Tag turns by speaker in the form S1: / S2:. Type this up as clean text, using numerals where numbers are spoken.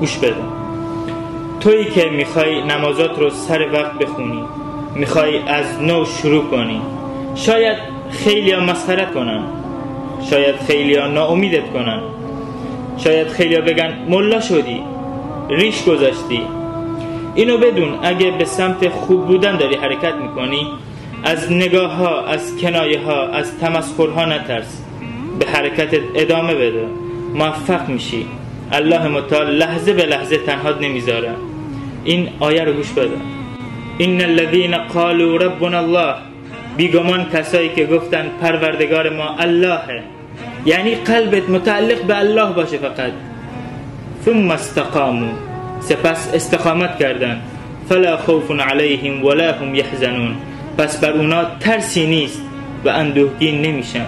S1: گوش بده. تویی که میخوای نمازات رو سر وقت بخونی، میخوای از نو شروع کنی، شاید خیلی ها مسخرت کنن، شاید خیلی ها ناامیدت کنن، شاید خیلی ها بگن ملا شدی، ریش گذاشتی. اینو بدون اگه به سمت خوب بودن داری حرکت میکنی، از نگاه ها، از کنایه ها، از تمسخرها نترس، به حرکتت ادامه بده، موفق میشی. الله متعال لحظه به لحظه تنهات نمیذاره. این آیه رو گوش بده. ان الذين قالوا ربنا الله، بیگمان کسایی که گفتن پروردگار ما اللهه، یعنی قلبت متعلق به الله باشه فقط. ثم استقاموا، سپس استقامت کردن. فلا خوف علیهم ولا هم یحزنون، پس بر اونا ترسی نیست و اندوهگین نمیشن.